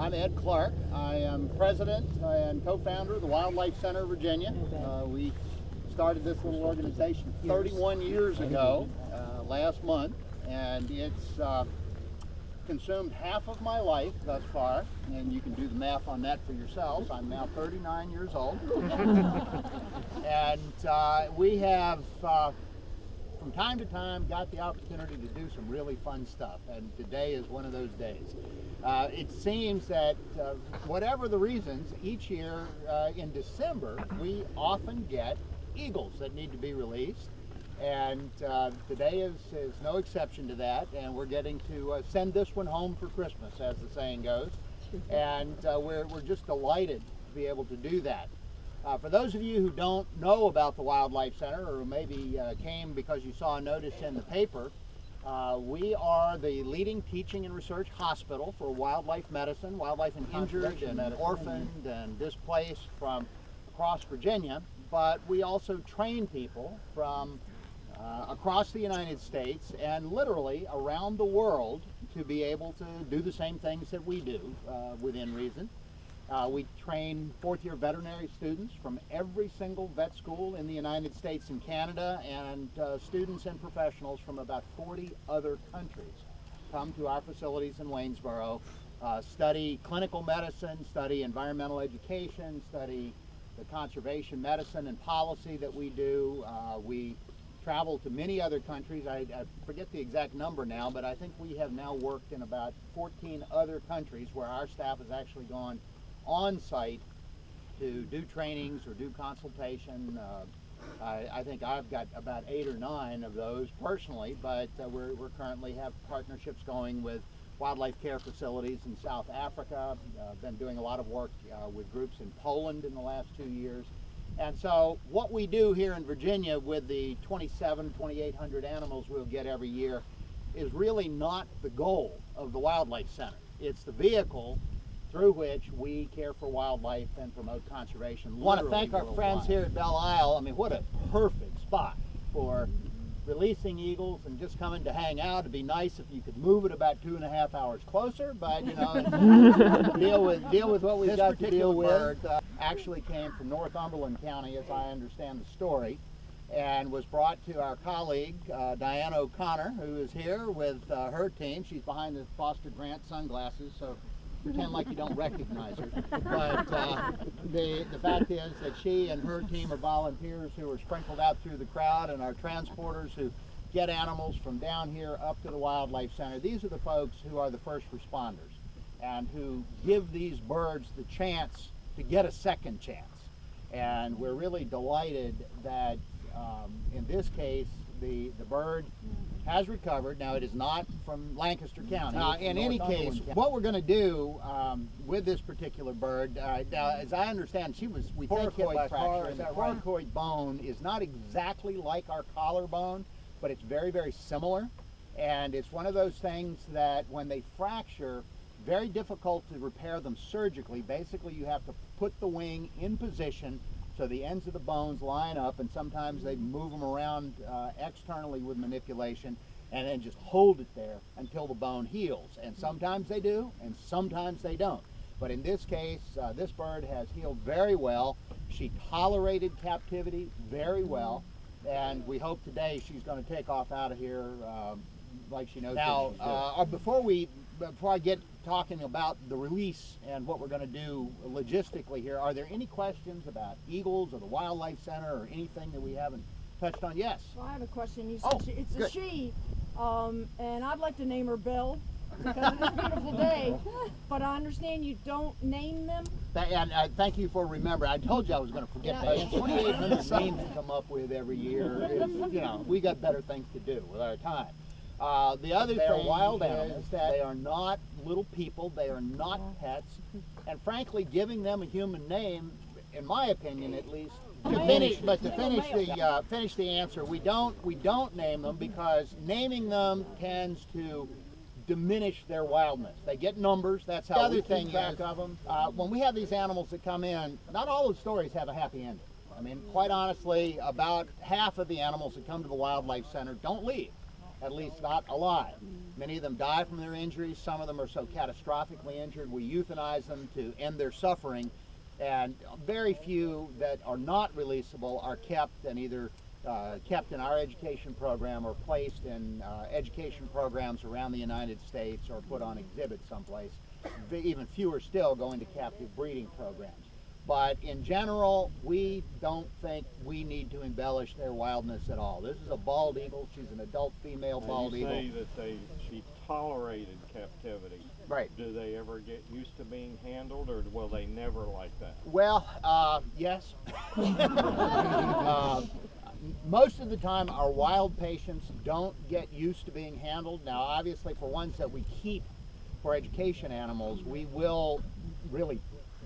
I'm Ed Clark. I am president and co-founder of the Wildlife Center of Virginia. We started this little organization 31 years ago, last month, and it's consumed half of my life thus far, and you can do the math on that for yourselves. I'm now 39 years old. And we have from time to time got the opportunity to do some really fun stuff, and today is one of those days. It seems that whatever the reasons, each year in December we often get eagles that need to be released, and today is no exception to that, and we're getting to send this one home for Christmas, as the saying goes, and we're just delighted to be able to do that. For those of you who don't know about the Wildlife Center, or maybe came because you saw a notice in the paper, we are the leading teaching and research hospital for wildlife medicine, wildlife and injured and orphaned and displaced from across Virginia, but we also train people from across the United States and literally around the world to be able to do the same things that we do within reason. We train fourth-year veterinary students from every single vet school in the United States and Canada, and students and professionals from about 40 other countries come to our facilities in Waynesboro, study clinical medicine, study environmental education, study the conservation medicine and policy that we do. We travel to many other countries. I forget the exact number now, but I think we have now worked in about 14 other countries where our staff has actually gone on site to do trainings or do consultation. I think I've got about 8 or 9 of those personally, but we're currently have partnerships going with wildlife care facilities in South Africa. Been doing a lot of work with groups in Poland in the last 2 years. And so what we do here in Virginia with the 2,800 animals we'll get every year is really not the goal of the Wildlife Center. It's the vehicle through which we care for wildlife and promote conservation. We want to thank our friends here at Belle Isle. I mean, what a perfect spot for releasing eagles and just coming to hang out. It'd be nice if you could move it about 2.5 hours closer, but you know, deal with what we've got to deal with. Bird actually came from Northumberland County, as I understand the story, and was brought to our colleague Diane O'Connor, who is here with her team. She's behind the Foster Grant sunglasses, so pretend like you don't recognize her. But the fact is that she and her team are volunteers who are sprinkled out through the crowd, and our transporters who get animals from down here up to the Wildlife Center. These are the folks who are the first responders and who give these birds the chance to get a second chance. And we're really delighted that in this case the bird has recovered. Now, it is not from Lancaster County. In any case, what we're going to do with this particular bird, now, as I understand, we think hit by a car. And the coracoid bone is not exactly like our collarbone, but it's very, very similar. And it's one of those things that when they fracture, very difficult to repair them surgically. Basically, you have to put the wing in position so the ends of the bones line up, and sometimes they move them around externally with manipulation, and then just hold it there until the bone heals. And sometimes they do, and sometimes they don't. But in this case, this bird has healed very well. She tolerated captivity very well, and we hope today she's going to take off out of here like she knows what she's doing. Before I get talking about the release and what we're going to do logistically here, are there any questions about eagles or the Wildlife Center or anything that we haven't touched on? Yes? Well, I have a question. You said it's a she, and I'd like to name her Bill because it's a beautiful day, but I understand you don't name them? And thank you for remembering. I told you I was going to forget that. 2,800 names to come up with every year. You know, we got better things to do with our time. The other thing wild animals, that they are not little people, they are not pets, and frankly, giving them a human name, in my opinion at least, to finish the answer, we don't name them because naming them tends to diminish their wildness. They get numbers. That's how we keep track of them. When we have these animals that come in, not all the stories have a happy ending. I mean, quite honestly, about half of the animals that come to the Wildlife Center don't leave. at least not alive. Many of them die from their injuries. Some of them are so catastrophically injured we euthanize them to end their suffering. And very few that are not releasable are kept and either kept in our education program or placed in education programs around the United States or put on exhibit someplace. Even fewer still go into captive breeding programs. But in general, we don't think we need to embellish their wildness at all. This is a bald eagle. She's an adult female bald eagle. You say that she tolerated captivity. Right. Do they ever get used to being handled, or will they never like that? Well, yes. Most of the time, our wild patients don't get used to being handled. Now, obviously, for ones that we keep for education animals, we will really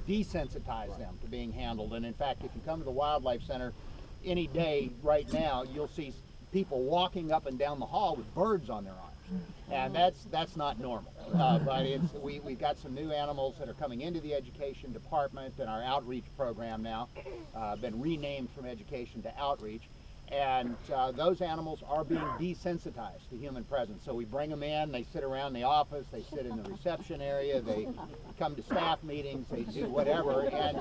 desensitize them to being handled. And in fact, if you come to the Wildlife Center any day right now, you'll see people walking up and down the hall with birds on their arms. And that's not normal. But we've got some new animals that are coming into the education department, and our outreach program now been renamed from education to outreach. And those animals are being desensitized to human presence. So we bring them in, they sit around the office, they sit in the reception area, they come to staff meetings, they do whatever. And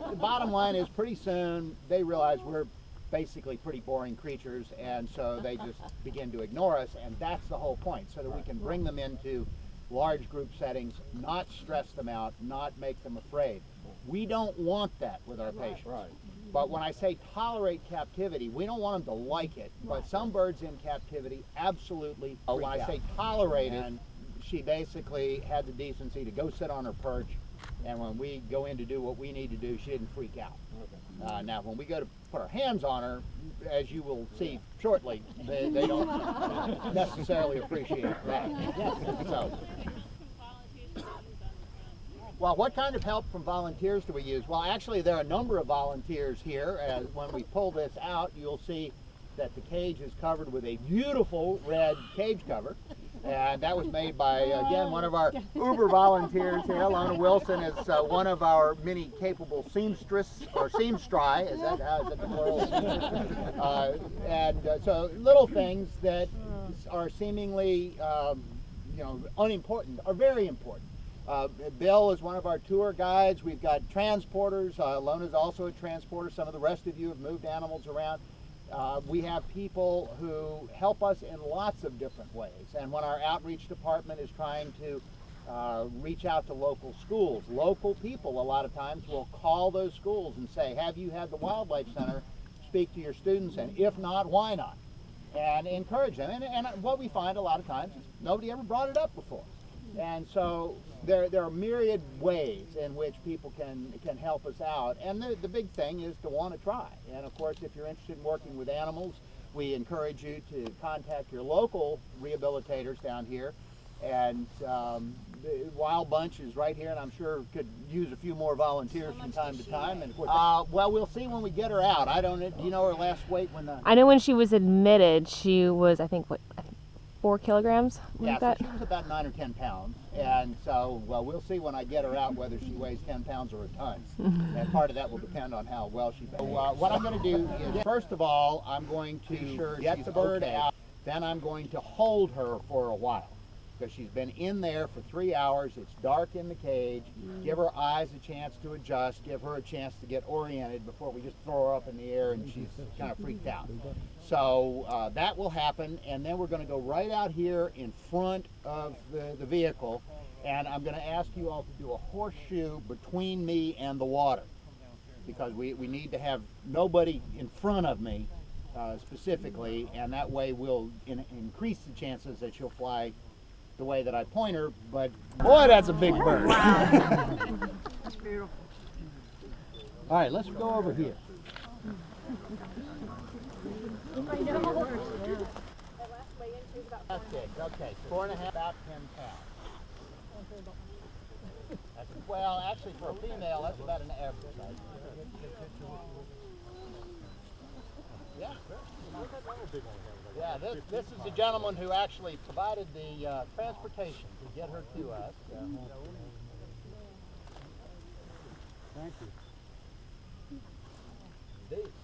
the bottom line is pretty soon they realize we're basically pretty boring creatures, and so they just begin to ignore us. And that's the whole point, so that we can bring them into large group settings, not stress them out, not make them afraid. We don't want that with our patients. Right. But when I say tolerate captivity, we don't want them to like it. But some birds in captivity absolutely freak out. When I say tolerate it, she basically had the decency to go sit on her perch, and when we go in to do what we need to do, she didn't freak out. Okay. Now, when we go to put our hands on her, as you will see shortly, they don't necessarily appreciate that. So. Well, what kind of help from volunteers do we use? Well, actually, there are a number of volunteers here. As when we pull this out, you'll see that the cage is covered with a beautiful red cage cover. And that was made by, again, one of our uber volunteers here. Lona Wilson is one of our many capable seamstress, or seamstri, is that the plural? So little things that are seemingly unimportant are very important. Bill is one of our tour guides. We've got transporters. Lona's also a transporter. Some of the rest of you have moved animals around. We have people who help us in lots of different ways. And when our outreach department is trying to reach out to local schools, local people a lot of times will call those schools and say, have you had the Wildlife Center speak to your students? And if not, why not? And encourage them. And what we find a lot of times is nobody ever brought it up before. And so there are myriad ways in which people can help us out. And the big thing is to want to try. And of course, if you're interested in working with animals, we encourage you to contact your local rehabilitators down here. And the Wild Bunch is right here, and I'm sure could use a few more volunteers from time to time. And of course, well, we'll see when we get her out. Do you know her last weight when the? I know when she was admitted, she was, I think, 4 kilograms? Yeah, so she was about 9 or 10 pounds. And so, well, we'll see when I get her out whether she weighs 10 pounds or a ton. And part of that will depend on how well she behaves. So what I'm going to do is, first of all, I'm going to get the bird out. Then I'm going to hold her for a while, because she's been in there for 3 hours. It's dark in the cage. Give her eyes a chance to adjust. Give her a chance to get oriented before we just throw her up in the air and she's kind of freaked out. So that will happen, and then we're going to go right out here in front of the vehicle, and I'm going to ask you all to do a horseshoe between me and the water, because we need to have nobody in front of me specifically, and that way we'll increase the chances that she'll fly the way that I point her. But boy, that's a big bird. That's beautiful. All right, let's go over here. That's big. Okay, 4.5, about 10 pounds. Well, actually, for a female, that's about an average size. Yeah, sure. Yeah, this is the gentleman who actually provided the transportation to get her to us. Thank you.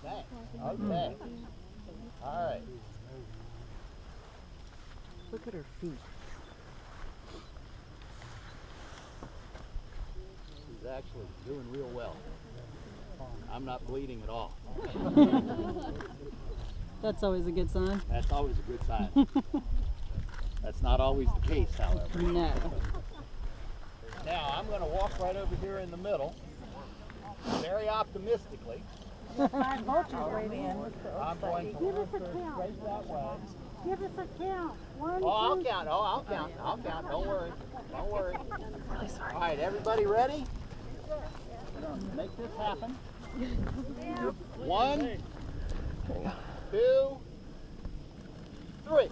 Thanks. Okay. All right. Look at her feet. She's actually doing real well. I'm not bleeding at all. That's always a good sign. That's always a good sign. That's not always the case, however. No. Now, I'm going to walk right over here in the middle, very optimistically. Five vultures right in. I'm going to walk her straight that way. Give us a count. One, Oh, I'll count. Oh, I'll count. I'll count. Don't worry. Don't worry. Really sorry. All right, everybody ready? Make this happen. 1, 2, 3.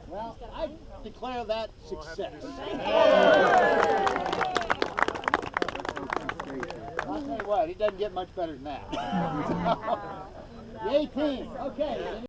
Well, I declare that success. I'll tell you what, it doesn't get much better than that. Yay team. Okay.